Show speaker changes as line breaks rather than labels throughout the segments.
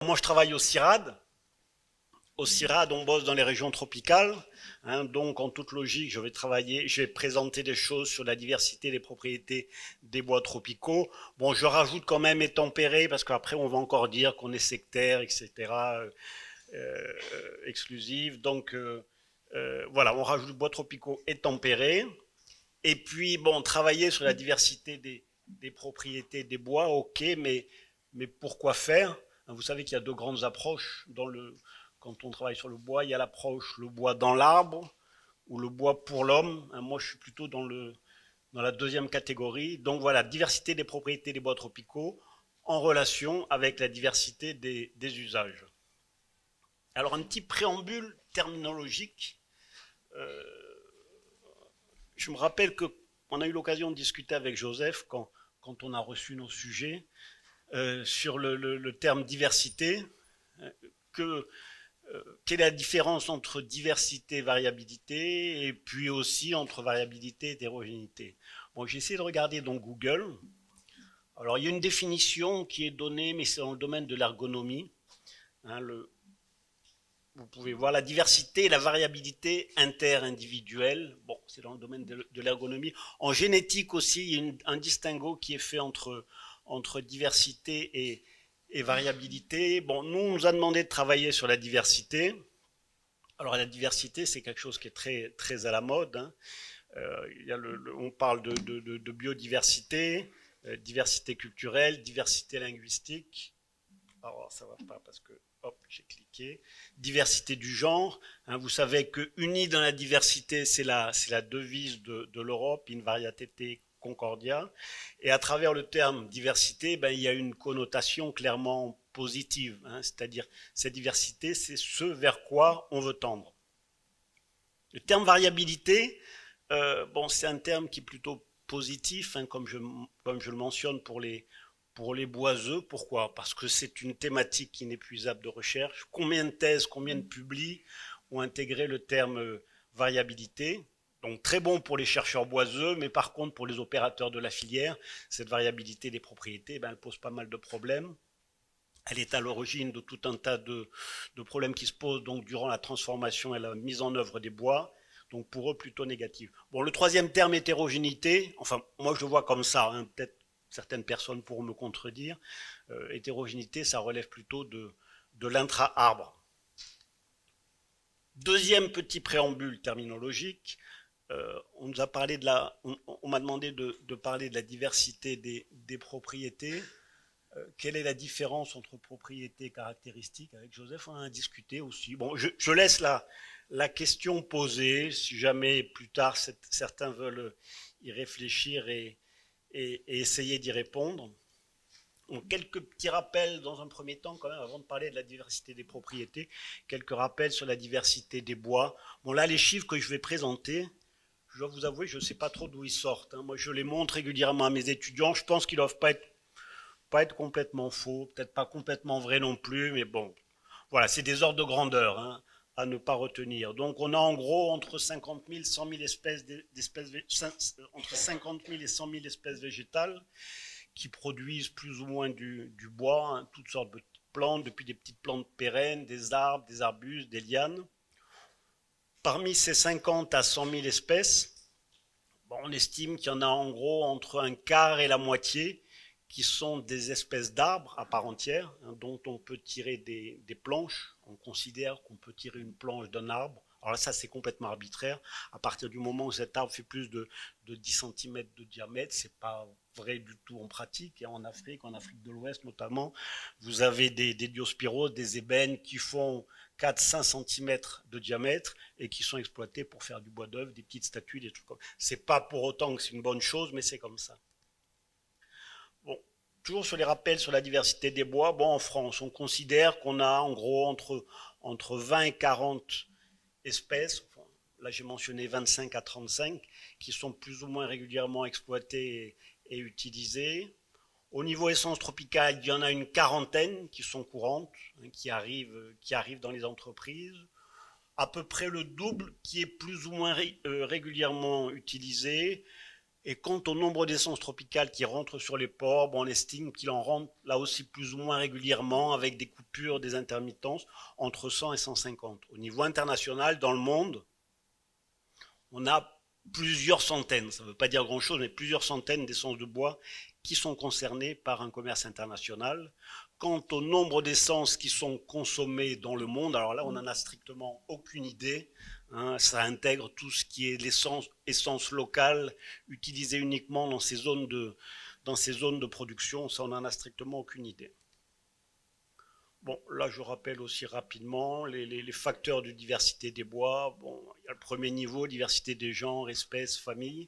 Moi, je travaille au CIRAD. Au CIRAD, on bosse dans les régions tropicales. Donc, en toute logique, je vais présenter des choses sur la diversité des propriétés des bois tropicaux. Bon, je rajoute quand même et tempéré, parce qu'après, on va encore dire qu'on est sectaire, etc., exclusif. Donc, voilà, on rajoute bois tropicaux et tempérés. Et puis, bon, travailler sur la diversité des propriétés des bois, ok, mais pourquoi faire? Vous savez qu'il y a deux grandes approches quand on travaille sur le bois. Il y a l'approche le bois dans l'arbre ou le bois pour l'homme. Moi, je suis plutôt dans la deuxième catégorie. Donc voilà, diversité des propriétés des bois tropicaux en relation avec la diversité des usages. Alors, un petit préambule terminologique. Euh, je me rappelle que on a eu l'occasion de discuter avec Joseph quand on a reçu nos sujets sur le terme diversité, que, quelle est la différence entre diversité et variabilité, et puis aussi entre variabilité et hétérogénéité. Bon, j'ai essayé de regarder dans Google. Alors, il y a une définition qui est donnée, mais c'est dans le domaine de l'ergonomie. Vous pouvez voir la diversité et la variabilité inter-individuelle. Bon, c'est dans le domaine de l'ergonomie. En génétique aussi, il y a un distinguo qui est fait entre diversité et variabilité. Bon, nous, on nous a demandé de travailler sur la diversité. Alors, la diversité, c'est quelque chose qui est très, très à la mode. On parle de biodiversité, diversité culturelle, diversité linguistique. Alors, ça va pas parce que, hop, j'ai cliqué. Diversité du genre. Vous savez que uni dans la diversité, c'est la devise de l'Europe, in varietate concordia. Et à travers le terme diversité, il y a une connotation clairement positive. C'est-à-dire, cette diversité, c'est ce vers quoi on veut tendre. Le terme variabilité, bon, c'est un terme qui est plutôt positif, comme je le mentionne pour les boiseux. Pourquoi? Parce que c'est une thématique inépuisable de recherche. Combien de thèses, combien de publis ont intégré le terme variabilité? Donc très bon pour les chercheurs boiseux, mais par contre pour les opérateurs de la filière, cette variabilité des propriétés, elle pose pas mal de problèmes. Elle est à l'origine de tout un tas de problèmes qui se posent donc durant la transformation et la mise en œuvre des bois. Donc pour eux plutôt négatif. Bon, le troisième terme, hétérogénéité, enfin moi je le vois comme ça, peut-être certaines personnes pourront me contredire. Hétérogénéité, ça relève plutôt de l'intra-arbre. Deuxième petit préambule terminologique, on nous a parlé on m'a demandé de parler de la diversité des propriétés. Quelle est la différence entre propriété et caractéristique? Avec Joseph, on en a discuté aussi. Bon, je laisse la question posée, si jamais plus tard certains veulent y réfléchir et essayer d'y répondre. Donc, quelques petits rappels dans un premier temps, quand même, avant de parler de la diversité des propriétés, quelques rappels sur la diversité des bois. Bon, là, les chiffres que je vais présenter, je dois vous avouer, je ne sais pas trop d'où ils sortent. Moi, je les montre régulièrement à mes étudiants. Je pense qu'ils ne doivent pas être complètement faux, peut-être pas complètement vrai non plus, mais bon, voilà, c'est des ordres de grandeur à ne pas retenir. Donc on a en gros entre 50 000 et 100 000 entre 50 000 et 100 000 espèces végétales qui produisent plus ou moins du bois, toutes sortes de plantes, depuis des petites plantes pérennes, des arbres, des arbustes, des lianes. Parmi ces 50 à 100 000 espèces, bon, on estime qu'il y en a en gros entre un quart et la moitié qui sont des espèces d'arbres à part entière, dont on peut tirer des planches. On considère qu'on peut tirer une planche d'un arbre. Alors là, ça, c'est complètement arbitraire. À partir du moment où cet arbre fait plus de 10 cm de diamètre, c'est pas vrai du tout en pratique. Et en Afrique de l'Ouest notamment, vous avez des diospyros, des ébènes qui font 4-5 cm de diamètre et qui sont exploités pour faire du bois d'œuvre, des petites statues, des trucs comme ça. C'est pas pour autant que c'est une bonne chose, mais c'est comme ça. Bon, toujours sur les rappels sur la diversité des bois, bon, en France, on considère qu'on a en gros entre 20 et 40 espèces, enfin, là j'ai mentionné 25 à 35, qui sont plus ou moins régulièrement exploitées et utilisées. Au niveau essence tropicale, il y en a une quarantaine qui sont courantes, qui arrivent dans les entreprises. À peu près le double qui est plus ou moins régulièrement utilisé. Et quant au nombre d'essences tropicales qui rentrent sur les ports, bon, on estime qu'il en rentre là aussi plus ou moins régulièrement avec des coupures, des intermittences entre 100 et 150. Au niveau international, dans le monde, on a plusieurs centaines, ça ne veut pas dire grand-chose, mais plusieurs centaines d'essences de bois qui sont concernées par un commerce international. Quant au nombre d'essences qui sont consommées dans le monde, alors là, on n'en a strictement aucune idée. Hein, ça intègre tout ce qui est l'essence locale utilisée uniquement dans ces zones de production. Ça, on n'en a strictement aucune idée. Bon, là, je rappelle aussi rapidement les facteurs de diversité des bois. Bon, il y a le premier niveau, diversité des genres, espèces, familles,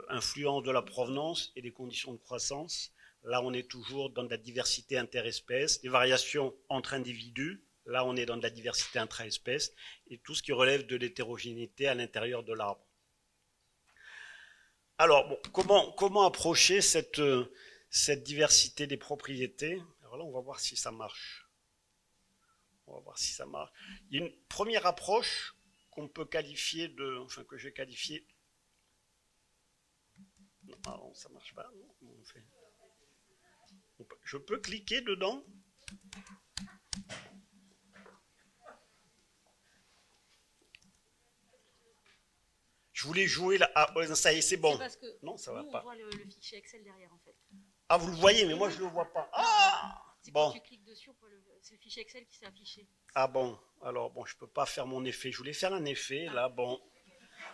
influence de la provenance et des conditions de croissance. Là, on est toujours dans de la diversité interespèces, des variations entre individus. Là, on est dans de la diversité intraespèces et tout ce qui relève de l'hétérogénéité à l'intérieur de l'arbre. Alors, bon, comment approcher cette diversité des propriétés? Alors là, on va voir si ça marche. On va voir si ça marche. Il y a une première approche qu'on peut qualifier de, enfin que j'ai qualifié. Non, ça marche pas. Non, on fait. Je peux cliquer dedans. Je voulais jouer là. Ah, ça y est, c'est bon.
Parce que
non, ça va pas.
On voit le fichier Excel derrière en fait.
Ah, vous le voyez, mais moi je le vois pas. Ah,
c'est
bon.
Quand tu cliques dessus, c'est le fichier Excel qui s'est affiché.
Ah bon, alors bon, je peux pas faire mon effet. Je voulais faire un effet, là, bon.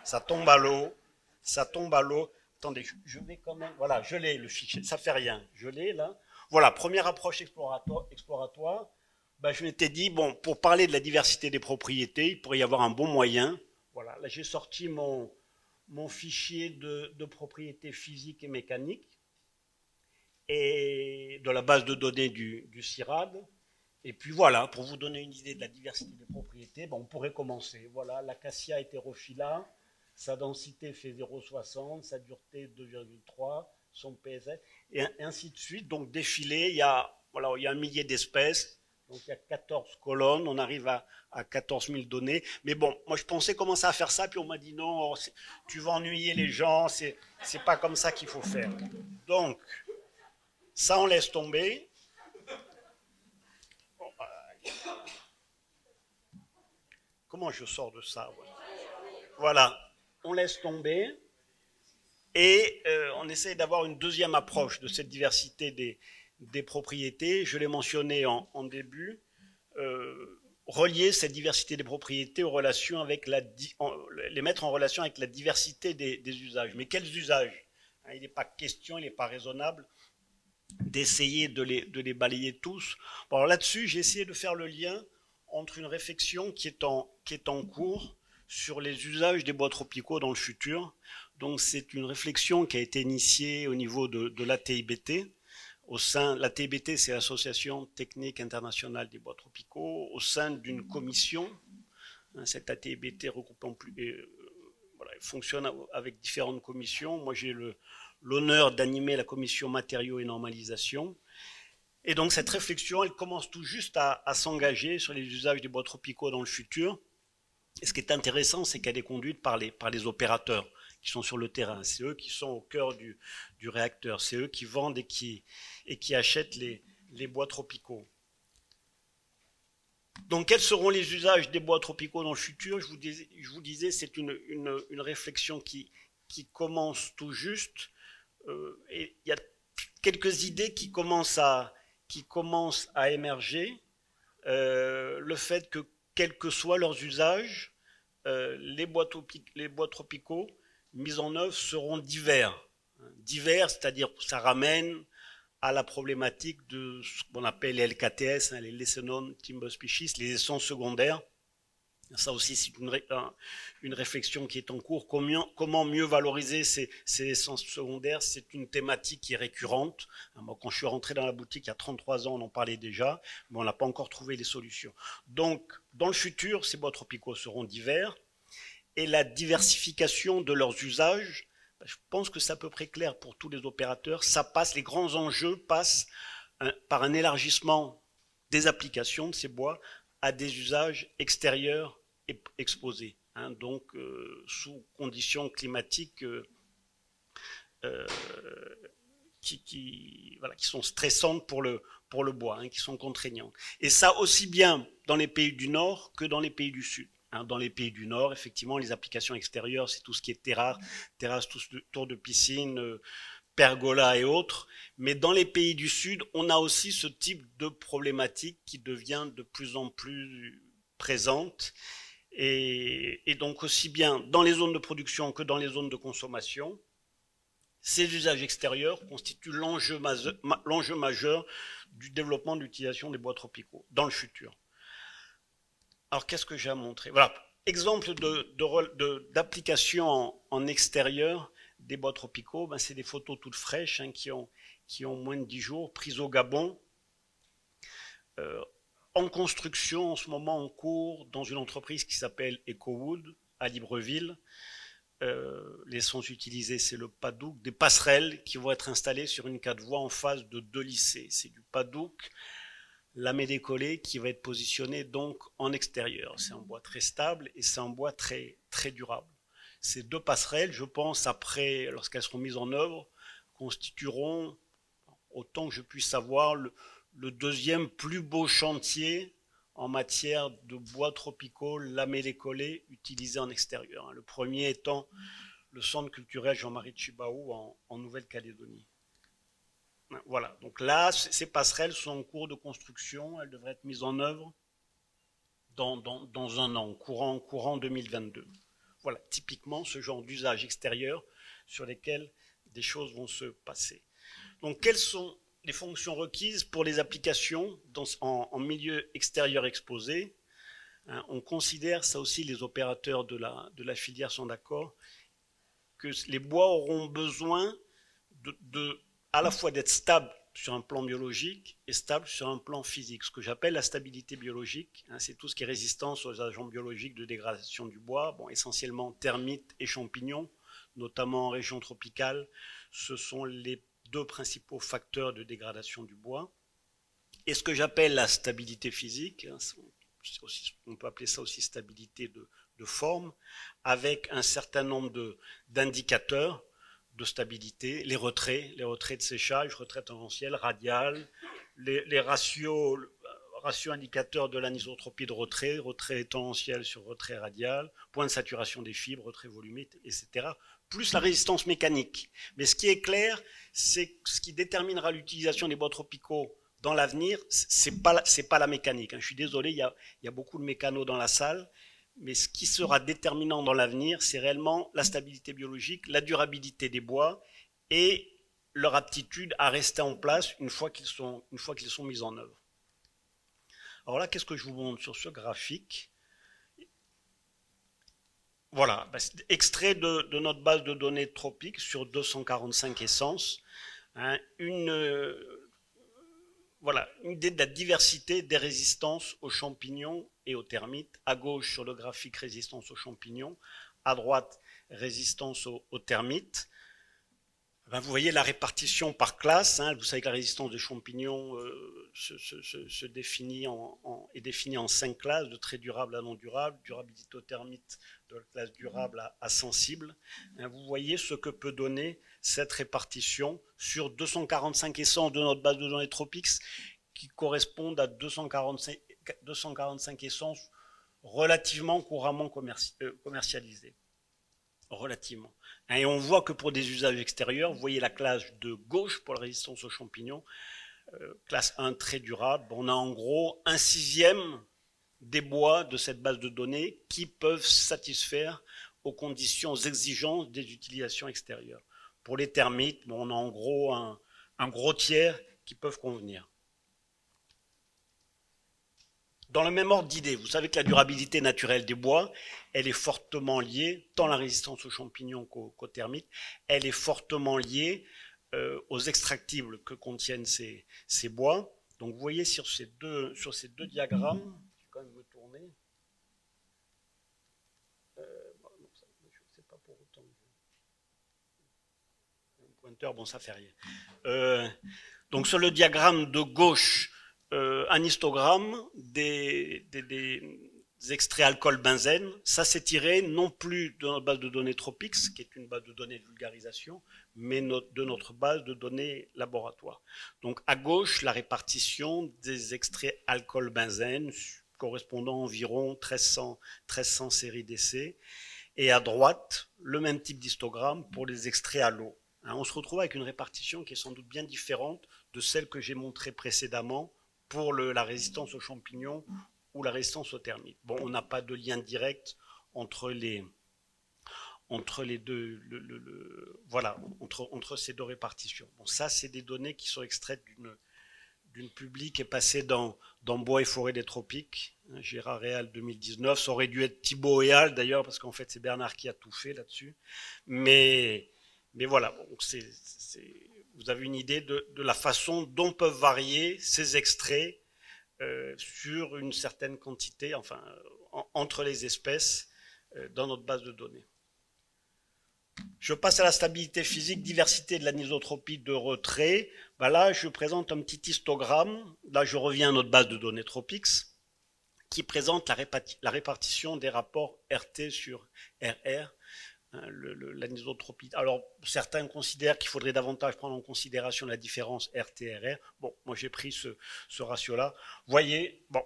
Ça tombe à l'eau. Ça tombe à l'eau. Attendez, je vais quand même. Voilà, je l'ai, le fichier. Ça fait rien. Je l'ai, là. Voilà, première approche exploratoire. Ben, je m'étais dit, bon, pour parler de la diversité des propriétés, il pourrait y avoir un bon moyen. Voilà, là, j'ai sorti mon fichier de propriétés physiques et mécaniques et de la base de données du CIRAD. Et puis voilà, pour vous donner une idée de la diversité des propriétés, ben, on pourrait commencer. Voilà, l'acacia hétérophylla, sa densité fait 0,60, sa dureté 2,3, son PSF, et ainsi de suite. Donc défilé, il y a 1 millier d'espèces, donc il y a 14 colonnes, on arrive à 14 000 données. Mais bon, moi je pensais commencer à faire ça, puis on m'a dit non, tu vas ennuyer les gens, c'est pas comme ça qu'il faut faire. Donc, ça on laisse tomber. Comment je sors de ça? Voilà, on laisse tomber et on essaie d'avoir une deuxième approche de cette diversité des propriétés. Je l'ai mentionné en début, relier cette diversité des propriétés aux relations avec les mettre en relation avec la diversité des usages. Mais quels usages? Il n'est pas question, il n'est pas raisonnable d'essayer de les balayer tous. Bon, alors là-dessus, j'ai essayé de faire le lien entre une réflexion qui est en cours sur les usages des bois tropicaux dans le futur. Donc c'est une réflexion qui a été initiée au niveau de l'ATIBT. L'ATIBT, c'est l'Association technique internationale des bois tropicaux, au sein d'une commission. Cette ATIBT regroupant voilà, fonctionne avec différentes commissions. Moi, j'ai l'honneur d'animer la commission matériaux et normalisation. Et donc cette réflexion, elle commence tout juste à s'engager sur les usages des bois tropicaux dans le futur. Et ce qui est intéressant, c'est qu'elle est conduite par les opérateurs qui sont sur le terrain. C'est eux qui sont au cœur du réacteur. C'est eux qui vendent et qui achètent les bois tropicaux. Donc quels seront les usages des bois tropicaux dans le futur? Je vous disais, c'est une réflexion qui commence tout juste. Et il y a quelques idées qui commencent à émerger. Le fait que, quels que soient leurs usages, les bois tropicaux mis en œuvre seront divers. Divers, c'est-à-dire que ça ramène à la problématique de ce qu'on appelle les LKTS, les Lesser Known Timber Species, les essences secondaires. Ça aussi, c'est une réflexion qui est en cours. Comment mieux valoriser ces essences secondaires? C'est une thématique qui est récurrente. Moi, quand je suis rentré dans la boutique il y a 33 ans, on en parlait déjà, mais on n'a pas encore trouvé les solutions. Donc, dans le futur, ces bois tropicaux seront divers et la diversification de leurs usages, je pense que c'est à peu près clair pour tous les opérateurs. Les grands enjeux passent par un élargissement des applications de ces bois à des usages extérieurs exposés, donc sous conditions climatiques voilà, qui sont stressantes pour le bois, hein, qui sont contraignantes. Et ça aussi bien dans les pays du Nord que dans les pays du Sud. Hein, dans les pays du Nord, effectivement, les applications extérieures, c'est tout ce qui est terrasse, tour de piscine, pergola et autres. Mais dans les pays du Sud, on a aussi ce type de problématique qui devient de plus en plus présente. Et donc aussi bien dans les zones de production que dans les zones de consommation, ces usages extérieurs constituent l'enjeu majeur du développement de l'utilisation des bois tropicaux dans le futur. Alors qu'est-ce que j'ai à montrer? Voilà, exemple d'application en extérieur des bois tropicaux, ben c'est des photos toutes fraîches hein, qui ont moins de 10 jours, prises au Gabon, en construction en ce moment en cours dans une entreprise qui s'appelle EcoWood à Libreville. L'essence utilisée, c'est le padouk, des passerelles qui vont être installées sur une 4 voies en face de 2 lycées. C'est du padouk lamé décollé qui va être positionné donc en extérieur. C'est un bois très stable et c'est un bois très, très durable. Ces 2 passerelles, je pense, après, lorsqu'elles seront mises en œuvre, constitueront, autant que je puisse savoir, le deuxième plus beau chantier en matière de bois tropicaux lamés décollés utilisés en extérieur. Le premier étant le centre culturel Jean-Marie Tjibaou en Nouvelle-Calédonie. Voilà, donc là, ces passerelles sont en cours de construction, elles devraient être mises en œuvre dans un an, courant 2022. Voilà, typiquement ce genre d'usage extérieur sur lesquels des choses vont se passer. Donc quelles sont les fonctions requises pour les applications en milieu extérieur exposé? On considère, ça aussi les opérateurs de la filière sont d'accord, que les bois auront besoin à la fois d'être stables sur un plan biologique et stables sur un plan physique. Ce que j'appelle la stabilité biologique, hein, c'est tout ce qui est résistance aux agents biologiques de dégradation du bois, bon, essentiellement termites et champignons, notamment en région tropicale. Ce sont les 2 principaux facteurs de dégradation du bois. Et ce que j'appelle la stabilité physique, hein, on peut appeler ça aussi stabilité de forme, avec un certain nombre d'indicateurs de stabilité, les retraits de séchage, retrait tangentiel, radial, les ratios indicateurs de l'anisotropie de retrait tangentiel sur retrait radial, point de saturation des fibres, retrait volumique, etc., plus la résistance mécanique. Mais ce qui est clair, c'est que ce qui déterminera l'utilisation des bois tropicaux dans l'avenir, c'est pas la mécanique. Je suis désolé, il y a beaucoup de mécanos dans la salle, mais ce qui sera déterminant dans l'avenir, c'est réellement la stabilité biologique, la durabilité des bois et leur aptitude à rester en place une fois qu'ils sont mis en œuvre. Alors là, qu'est-ce que je vous montre sur ce graphique? Voilà, extrait de notre base de données tropiques sur 245 essences. Hein, voilà, une idée de la diversité des résistances aux champignons et aux termites. À gauche, sur le graphique, résistance aux champignons. À droite, résistance aux termites. Ben, vous voyez la répartition par classe. Hein. Vous savez que la résistance des champignons est définie en 5 classes, de très durable à non durable, durabilité aux termites de la classe durable à sensible. Hein, vous voyez ce que peut donner cette répartition sur 245 essences de notre base de données Tropix qui correspondent à 245 essences relativement couramment commercialisées. Relativement. Et on voit que pour des usages extérieurs, vous voyez la classe de gauche pour la résistance aux champignons, classe 1 très durable, on a en gros 1/6 des bois de cette base de données qui peuvent satisfaire aux conditions exigeantes des utilisations extérieures. Pour les termites, on a en gros un gros tiers qui peuvent convenir. Dans le même ordre d'idée, vous savez que la durabilité naturelle des bois, elle est fortement liée, tant la résistance aux champignons qu'aux termites, elle est fortement liée aux extractibles que contiennent ces bois. Donc vous voyez sur ces deux diagrammes, je vais quand même me tourner. C'est pas pour autant. Un pointeur, bon ça fait rien. Donc sur le diagramme de gauche, un histogramme des extraits alcool-benzène. Ça, c'est tiré non plus de notre base de données Tropix, qui est une base de données de vulgarisation, mais de notre base de données laboratoire. Donc, à gauche, la répartition des extraits alcool-benzène, correspondant à environ 1300 séries d'essais. Et à droite, le même type d'histogramme pour les extraits à l'eau. On se retrouve avec une répartition qui est sans doute bien différente de celle que j'ai montrée précédemment pour la résistance aux champignons ou la résistance aux termites. Bon, on n'a pas de lien direct entre les deux, voilà, entre ces deux répartitions. Bon, ça, c'est des données qui sont extraites d'une publique et passée dans Bois et forêt des tropiques, Gérard Réal 2019. Ça aurait dû être Thibaut et Al d'ailleurs, parce qu'en fait, c'est Bernard qui a tout fait là-dessus. Mais voilà, donc vous avez une idée de la façon dont peuvent varier ces extraits sur une certaine quantité, enfin, entre les espèces dans notre base de données. Je passe à la stabilité physique, diversité de l'anisotropie de retrait. Ben là, je présente un petit histogramme. Là, je reviens à notre base de données Tropix, qui présente la répartition des rapports RT sur RR, l'anisotropie. Alors, certains considèrent qu'il faudrait davantage prendre en considération la différence RT-RR. Bon, moi j'ai pris ce ratio-là. Vous voyez, bon,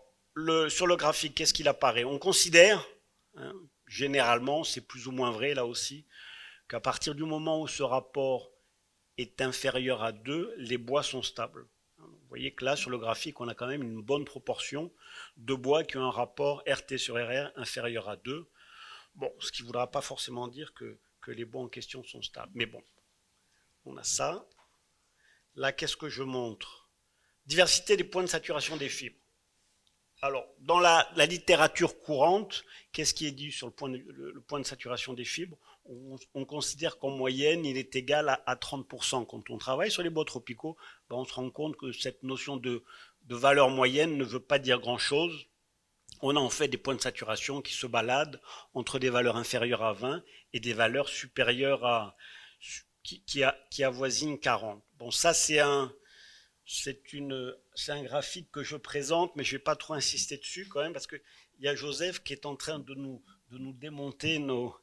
sur le graphique, qu'est-ce qu'il apparaît? On considère, généralement, c'est plus ou moins vrai là aussi, qu'à partir du moment où ce rapport est inférieur à 2, les bois sont stables. Vous voyez que là, sur le graphique, on a quand même une bonne proportion de bois qui ont un rapport RT sur RR inférieur à 2. Bon, ce qui ne voudra pas forcément dire que les bois en question sont stables. Mais bon, on a ça. Là, qu'est-ce que je montre? Diversité des points de saturation des fibres. Alors, dans la littérature courante, qu'est-ce qui est dit sur le point de saturation des fibres? On considère qu'en moyenne, il est égal à 30%. Quand on travaille sur les bois tropicaux, ben on se rend compte que cette notion de valeur moyenne ne veut pas dire grand-chose. On a en fait des points de saturation qui se baladent entre des valeurs inférieures à 20 et des valeurs supérieures à qui avoisinent 40. Bon, ça c'est un graphique que je présente, mais je ne vais pas trop insister dessus quand même, parce qu'il y a Joseph qui est en train de nous démonter nos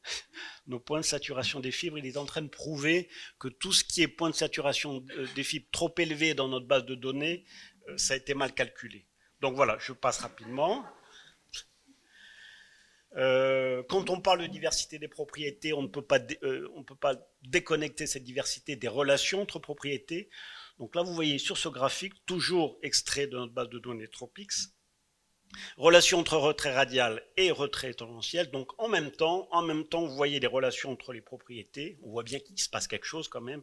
points de saturation des fibres. Il est en train de prouver que tout ce qui est point de saturation des fibres trop élevé dans notre base de données, ça a été mal calculé. Donc voilà, je passe rapidement. Quand on parle de diversité des propriétés, on ne peut pas déconnecter cette diversité des relations entre propriétés. Donc là, vous voyez sur ce graphique, toujours extrait de notre base de données Tropix, relation entre retrait radial et retrait tangentiel. Donc en même temps, vous voyez les relations entre les propriétés. On voit bien qu'il se passe quelque chose quand même,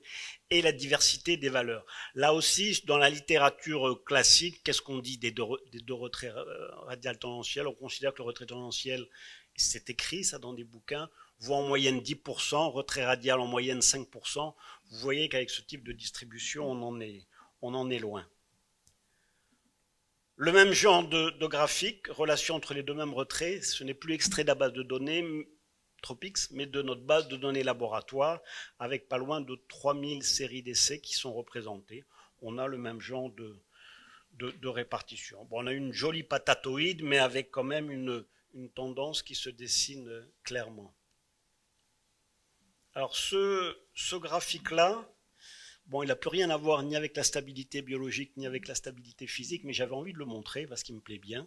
et la diversité des valeurs. Là aussi, dans la littérature classique, qu'est-ce qu'on dit des deux retraits radial tangentiel? On considère que le retrait tangentiel, c'est écrit ça dans des bouquins, vaut en moyenne 10%, retrait radial en moyenne 5%. Vous voyez qu'avec ce type de distribution, on en est loin. Le même genre de graphique, relation entre les deux mêmes retraits, ce n'est plus extrait de la base de données Tropix, mais de notre base de données laboratoire, avec pas loin de 3000 séries d'essais qui sont représentées. On a le même genre de répartition. Bon, on a une jolie patatoïde, mais avec quand même une tendance qui se dessine clairement. Alors ce graphique-là, bon, il n'a plus rien à voir ni avec la stabilité biologique ni avec la stabilité physique, mais j'avais envie de le montrer parce qu'il me plaît bien.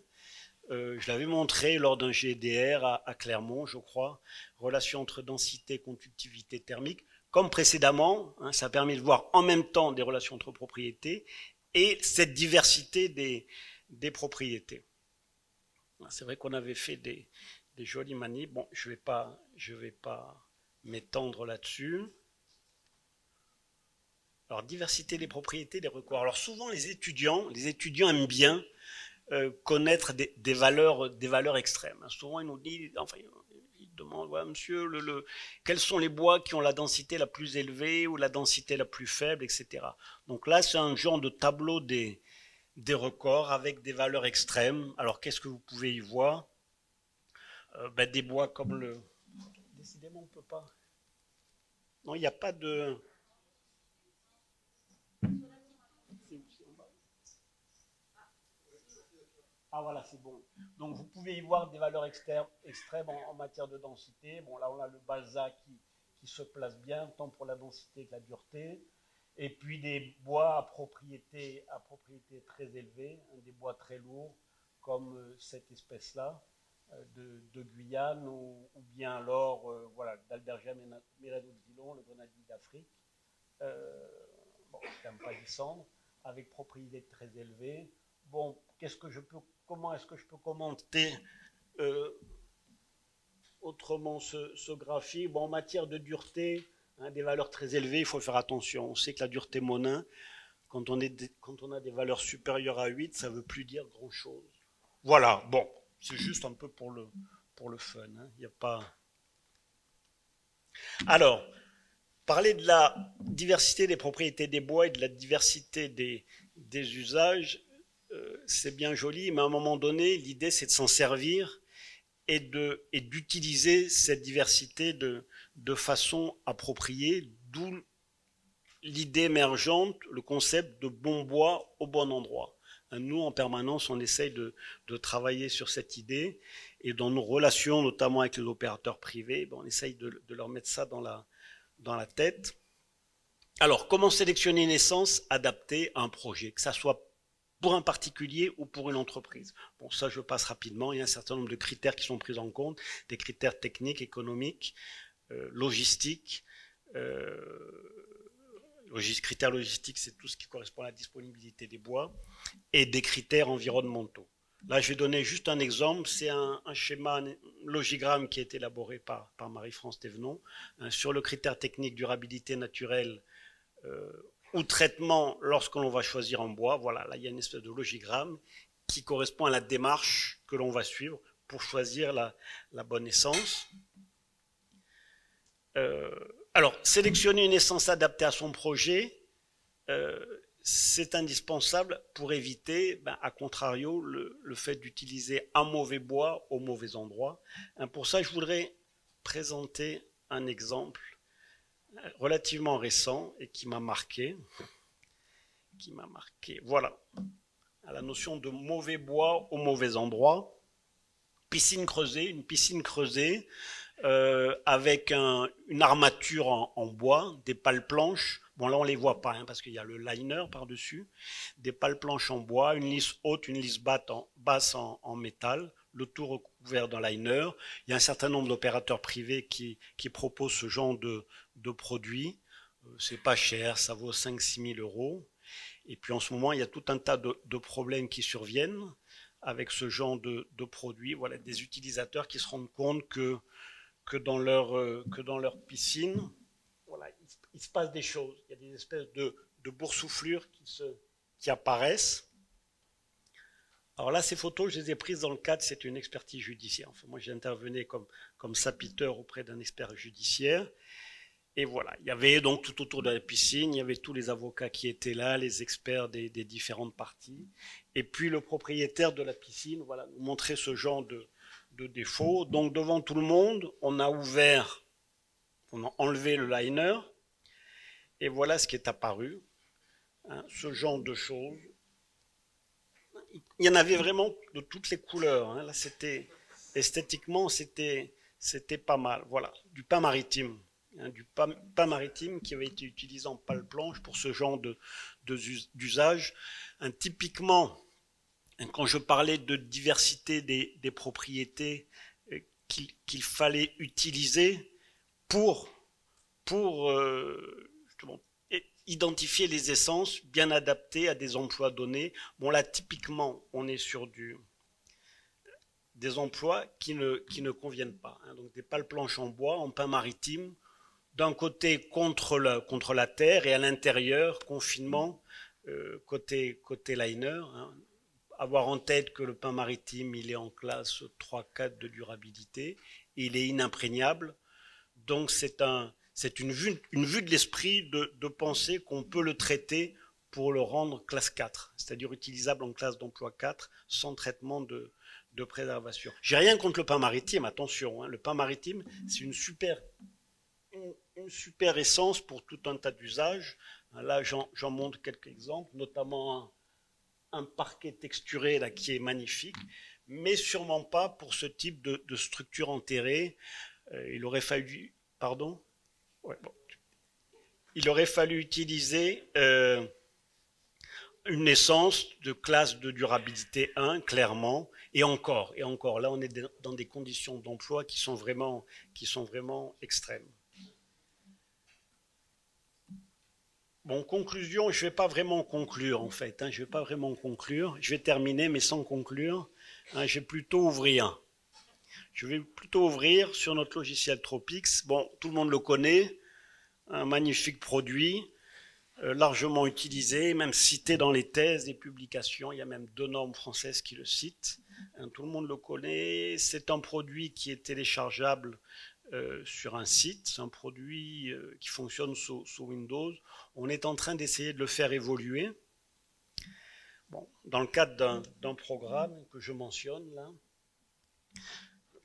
Je l'avais montré lors d'un GDR à Clermont, je crois, relation entre densité et conductivité thermique. Comme précédemment, ça permet de voir en même temps des relations entre propriétés et cette diversité des propriétés. C'est vrai qu'on avait fait des jolies manies. Bon, je vais pas m'étendre là-dessus. Alors, diversité des propriétés, des recours. Alors, souvent, les étudiants aiment bien connaître des valeurs extrêmes. Souvent, ils nous disent, enfin, ils demandent, ouais, monsieur, quels sont les bois qui ont la densité la plus élevée ou la densité la plus faible, etc. Donc là, c'est un genre de tableau des records avec des valeurs extrêmes. Alors, qu'est-ce que vous pouvez y voir? Des bois comme le... Décidément, on ne peut pas... Non, il n'y a pas de... Ah voilà, c'est bon. Donc vous pouvez y voir des valeurs extrêmes en matière de densité. Bon, là on a le balsa qui se place bien, tant pour la densité que la dureté. Et puis des bois à propriété très élevée, hein, des bois très lourds, comme cette espèce-là de Guyane, ou bien alors voilà, d'Albergia méladoxylon, le grenadier d'Afrique, bon, qui n'aime pas descendre, avec propriété très élevée. Bon, comment est-ce que je peux commenter euh, autrement ce graphique? Bon, en matière de dureté, hein, des valeurs très élevées, il faut faire attention. On sait que la dureté monin, quand on a des valeurs supérieures à 8, ça ne veut plus dire grand-chose. Voilà, bon, c'est juste un peu pour le fun. Hein. Il y a pas... Alors, parler de la diversité des propriétés des bois et de la diversité des usages, c'est bien joli, mais à un moment donné, l'idée c'est de s'en servir et d'utiliser cette diversité de façon appropriée, d'où l'idée émergente, le concept de bon bois au bon endroit. Nous, en permanence, on essaye de travailler sur cette idée, et dans nos relations, notamment avec les opérateurs privés, on essaye de leur mettre ça dans la tête. Alors, comment sélectionner une essence adaptée à un projet, que ça soit pour un particulier ou pour une entreprise? Bon, ça, je passe rapidement. Il y a un certain nombre de critères qui sont pris en compte, des critères techniques, économiques, logistiques. Critères logistiques, c'est tout ce qui correspond à la disponibilité des bois, et des critères environnementaux. Là, je vais donner juste un exemple. C'est un schéma, un logigramme qui a été élaboré par Marie-France Thévenon sur le critère technique durabilité naturelle ou traitement lorsque l'on va choisir un bois. Voilà, là, il y a une espèce de logigramme qui correspond à la démarche que l'on va suivre pour choisir la bonne essence. Alors, sélectionner une essence adaptée à son projet, c'est indispensable pour éviter, à contrario, le fait d'utiliser un mauvais bois au mauvais endroit. Pour ça, je voudrais présenter un exemple relativement récent et qui m'a marqué. Voilà, la notion de mauvais bois au mauvais endroit. Une piscine creusée avec une armature en bois, des pales planches. Bon, là, on ne les voit pas parce qu'il y a le liner par-dessus. Des pales planches en bois, une lisse haute, une lisse basse en métal, le tout recouvert d'un liner. Il y a un certain nombre d'opérateurs privés qui proposent ce genre de produits. C'est pas cher, ça vaut 5-6 000 euros. Et puis en ce moment, il y a tout un tas de problèmes qui surviennent avec ce genre de produits. Voilà, des utilisateurs qui se rendent compte que dans leur piscine, voilà, il se passe des choses. Il y a des espèces de boursouflures qui apparaissent. Alors là, ces photos, je les ai prises dans le cadre, c'est une expertise judiciaire. Enfin, moi, j'intervenais comme sapiteur auprès d'un expert judiciaire. Et voilà, il y avait donc tout autour de la piscine, il y avait tous les avocats qui étaient là, les experts des différentes parties. Et puis le propriétaire de la piscine, voilà, nous montrait ce genre de défauts. Donc devant tout le monde, on a enlevé le liner, et voilà ce qui est apparu, ce genre de choses. Il y en avait vraiment de toutes les couleurs. Là, esthétiquement, c'était pas mal. Voilà, du pain maritime. Du pain maritime qui avait été utilisé en pale planche pour ce genre d'usage. Typiquement, quand je parlais de diversité des propriétés qu'il fallait utiliser pour justement identifier les essences bien adaptées à des emplois donnés. Bon, là, typiquement, on est sur des emplois qui ne conviennent pas. Donc des pales planches en bois, en pain maritime, d'un côté contre la terre, et à l'intérieur, confinement, côté liner. Avoir en tête que le pain maritime, il est en classe 3-4 de durabilité, il est inimprégnable. Donc c'est une vue de l'esprit de penser qu'on peut le traiter pour le rendre classe 4, c'est-à-dire utilisable en classe d'emploi 4, sans traitement de préservation. J'ai rien contre le pain maritime, attention, le pain maritime, c'est une super essence pour tout un tas d'usages. Là, j'en montre quelques exemples, notamment un parquet texturé là qui est magnifique, mais sûrement pas pour ce type de structure enterrée. Il aurait fallu, pardon, ouais, bon. Il aurait fallu utiliser une essence de classe de durabilité 1, clairement, et encore, là on est dans des conditions d'emploi qui sont vraiment extrêmes. Bon, conclusion, je ne vais pas vraiment conclure en fait, je ne vais pas vraiment conclure, je vais terminer mais sans conclure, je vais plutôt ouvrir. Je vais plutôt ouvrir sur notre logiciel Tropix. Bon, tout le monde le connaît, un magnifique produit, largement utilisé, même cité dans les thèses et publications. Il y a même 2 normes françaises qui le citent. Tout le monde le connaît. C'est un produit qui est téléchargeable sur un site. C'est un produit qui fonctionne sous Windows. On est en train d'essayer de le faire évoluer. Bon, dans le cadre d'un programme que je mentionne là,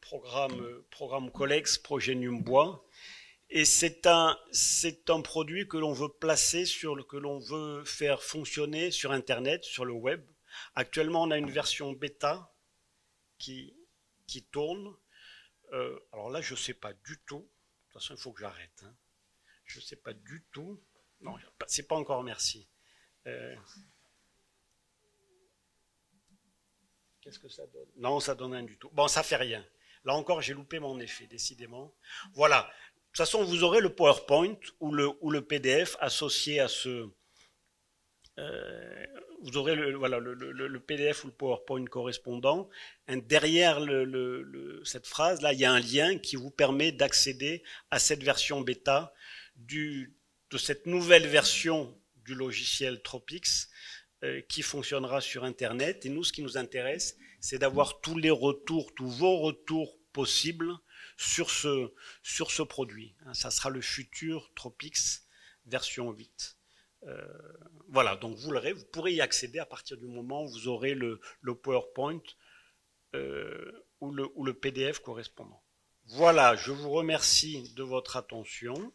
programme Colex, projet Numbois. Et c'est un produit que l'on veut placer que l'on veut faire fonctionner sur Internet, sur le web. Actuellement, on a une version bêta qui tourne. Alors là, je ne sais pas du tout. De toute façon, il faut que j'arrête. Je ne sais pas du tout. Non, c'est pas encore merci. Qu'est-ce que ça donne? Non, ça donne rien du tout. Bon, ça fait rien. Là encore, j'ai loupé mon effet, décidément. Voilà. De toute façon, vous aurez le PowerPoint ou le PDF associé à ce... vous aurez le PDF ou le PowerPoint correspondant. Derrière cette phrase-là, il y a un lien qui vous permet d'accéder à cette version bêta de cette nouvelle version du logiciel Tropix qui fonctionnera sur Internet. Et nous, ce qui nous intéresse, c'est d'avoir tous vos retours possibles sur ce produit. Ça sera le futur Tropix version 8. Voilà, donc vous pourrez y accéder à partir du moment où vous aurez le PowerPoint ou le PDF correspondant. Voilà, je vous remercie de votre attention.